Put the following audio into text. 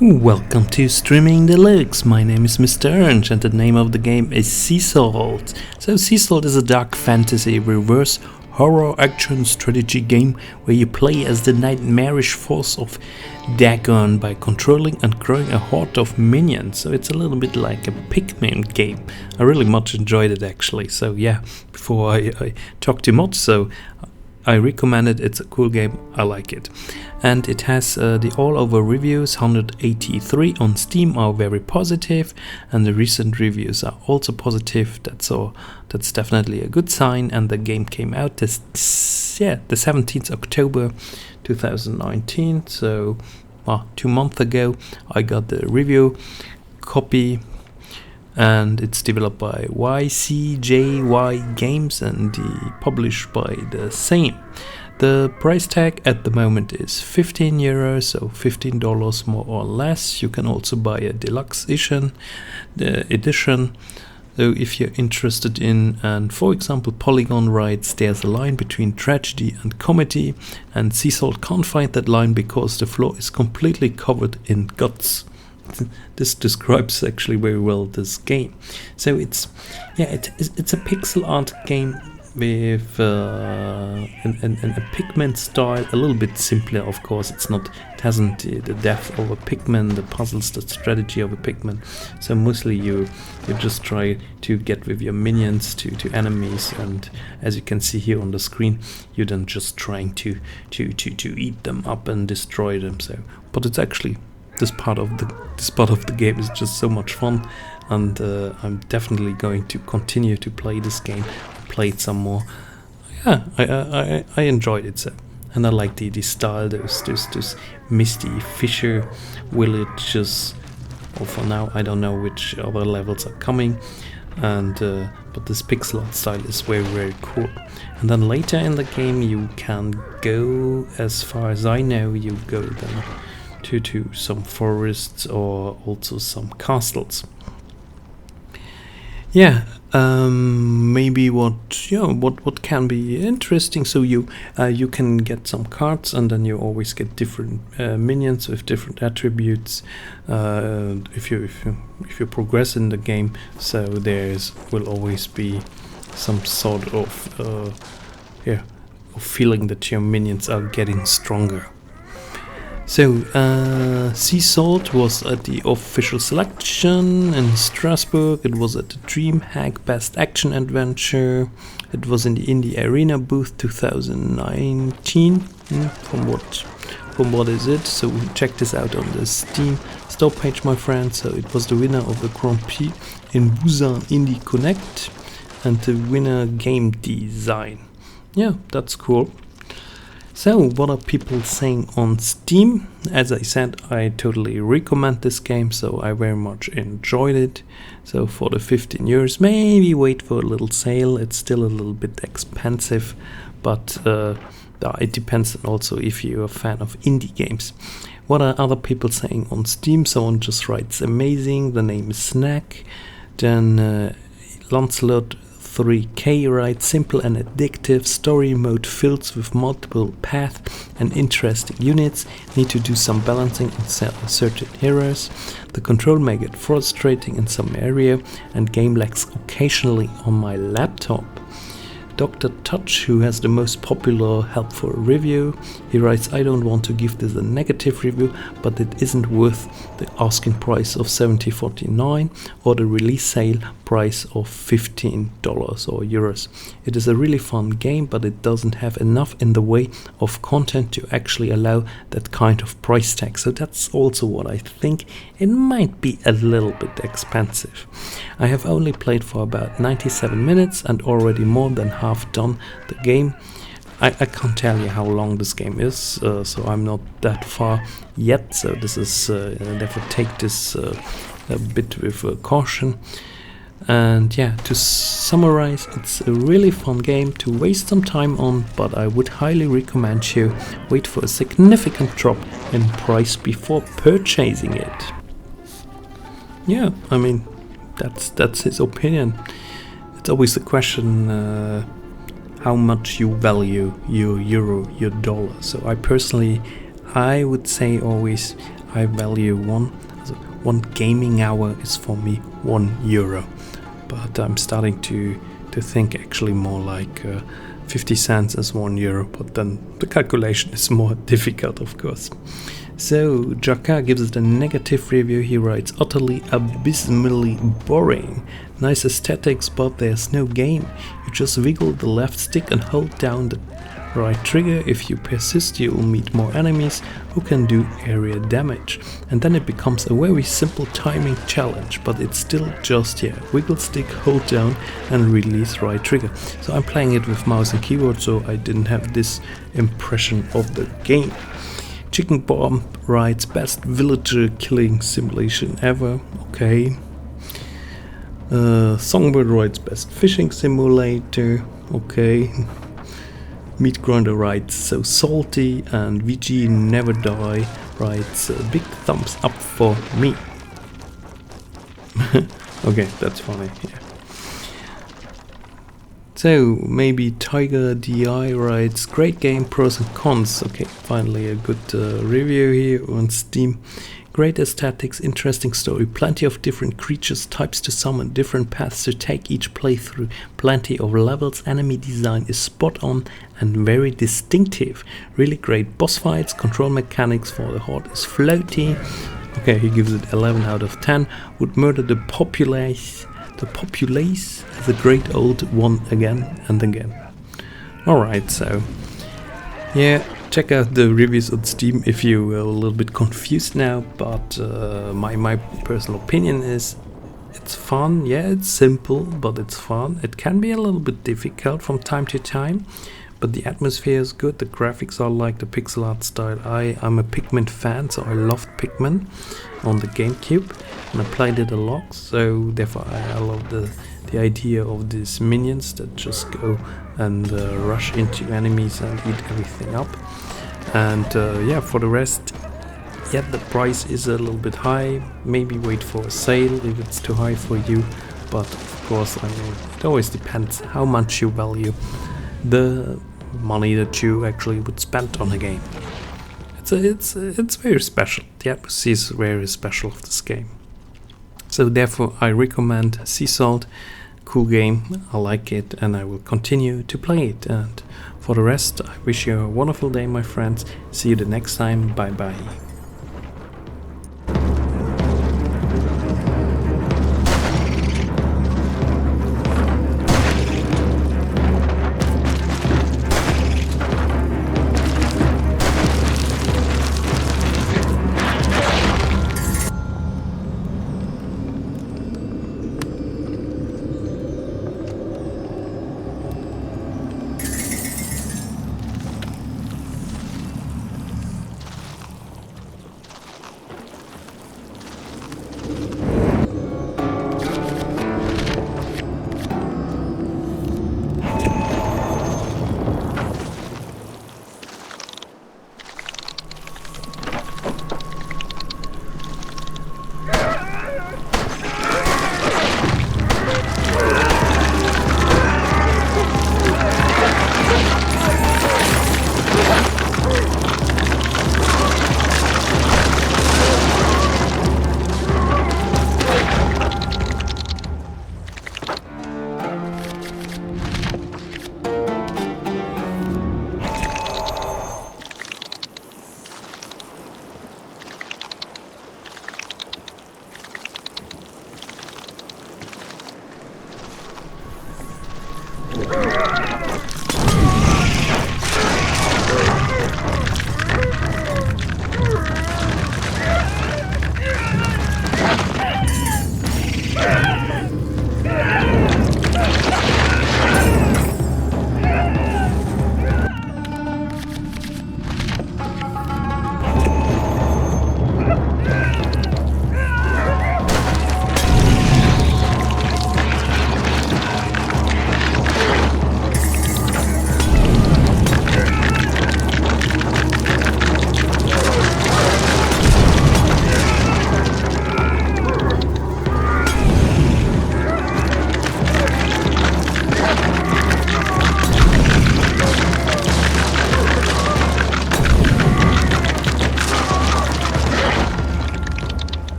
Welcome to Streaming Deluxe. My name is Mr. Orange and the name of the game is Sea Salt. So Sea Salt is a dark fantasy reverse horror action strategy game where you play as the nightmarish force of Dagon by controlling and growing a horde of minions. So it's a little bit like a Pikmin game. I really much enjoyed it actually. So yeah, before I talk too much, so I recommend it. It's a cool game. I like it. And it has the all-over reviews, 183 on Steam, are very positive, and the recent reviews are also positive. That's definitely a good sign. And the game came out the 17th October 2019. So 2 months ago I got the review copy, and it's developed by YCJY Games and published by the same. The price tag at the moment is €15, so $15 more or less. You can also buy a deluxe edition. So if you're interested in, and for example, Polygon writes, there's a line between tragedy and comedy, and Sea Salt can't find that line because the floor is completely covered in guts. This describes actually very well this game. So it's a pixel art game with in a Pikmin style, a little bit simpler, of course. It hasn't the depth of a Pikmin, the puzzles, the strategy of a Pikmin. So mostly you just try to get with your minions to enemies, and as you can see here on the screen, you're then just trying to eat them up and destroy them. So, but it's actually this part of the game is just so much fun, and I'm definitely going to continue to play this game. Play it some more. Yeah, I enjoyed it. So, and I like the style. Those misty fisher villages. Or for now, I don't know which other levels are coming, and but this pixel art style is very cool. And then later in the game, you can go, as far as I know, you go then to some forests or also some castles. Yeah, maybe what can be interesting. So you can get some cards, and then you always get different minions with different attributes if you progress in the game. So will always be some sort of feeling that your minions are getting stronger. So, Sea Salt was at the official selection in Strasbourg. It was at the DreamHack Best Action Adventure. It was in the Indie Arena booth 2019. From what is it? So check this out on the Steam store page, my friend. So it was the winner of the Grand Prix in Busan Indie Connect and the winner game design. Yeah, that's cool. So, what are people saying on Steam? As I said, I totally recommend this game, so I very much enjoyed it. So for the €15, maybe wait for a little sale. It's still a little bit expensive, but it depends also if you're a fan of indie games. What are other people saying on Steam? Someone just writes amazing, the name is Snack. Then Lancelot 3K writes, simple and addictive story mode filled with multiple paths and interesting units. Need to do some balancing on certain heroes. The control may get frustrating in some area, and game lags occasionally on my laptop. Dr. Touch, who has the most popular helpful review, he writes, I don't want to give this a negative review, but it isn't worth the asking price of $70.49 or the release sale price of $15 or euros. It is a really fun game, but it doesn't have enough in the way of content to actually allow that kind of price tag. So that's also what I think. It might be a little bit expensive. I have only played for about 97 minutes and already more than half done the game. I can't tell you how long this game is, so I'm not that far yet. So this is therefore take this a bit with caution. And yeah, to summarize, it's a really fun game to waste some time on, but I would highly recommend you wait for a significant drop in price before purchasing it. Yeah, I mean, that's his opinion. It's always a question how much you value your euro, your dollar. So I would say always I value one gaming hour is for me €1, but I'm starting to think actually more like 50 cents as €1, but then the calculation is more difficult, of course. So Jaka gives it a negative review. He writes, utterly abysmally boring. Nice aesthetics, but there's no game. You just wiggle the left stick and hold down the right trigger. If you persist, you will meet more enemies who can do area damage. And then it becomes a very simple timing challenge, but it's still just, wiggle stick, hold down and release right trigger. So I'm playing it with mouse and keyboard, so I didn't have this impression of the game. Chicken Bomb writes, best villager killing simulation ever. Okay. Songbird writes, best fishing simulator. Okay. Meat Grinder writes, so salty. And VG Never Die writes, big thumbs up for me. Okay, that's funny. Yeah. So maybe Tiger DI writes, great game, pros and cons. Okay, finally a good review here on Steam. Great aesthetics, interesting story, plenty of different creatures, types to summon, different paths to take each playthrough, plenty of levels, enemy design is spot on and very distinctive. Really great boss fights, control mechanics for the horde is floaty. Okay, he gives it 11 out of 10. Would murder the populace the great old one again and again. Alright, so yeah, check out the reviews on Steam if you are a little bit confused now, but my personal opinion is it's fun. Yeah, it's simple, but it's fun. It can be a little bit difficult from time to time, but the atmosphere is good. The graphics are like the pixel art style. I'm a Pikmin fan, so I loved Pikmin on the GameCube and I played it a lot, so therefore I love the idea of these minions that just go and rush into enemies and eat everything up. And yeah, for the rest, yeah, the price is a little bit high. Maybe wait for a sale if it's too high for you, but of course, I mean, it always depends how much you value the money that you actually would spend on a game. It's very special. The atmosphere is very special of this game. So therefore I recommend Sea Salt. Cool game, I like it and I will continue to play it. And for the rest, I wish you a wonderful day, my friends. See you the next time. Bye bye.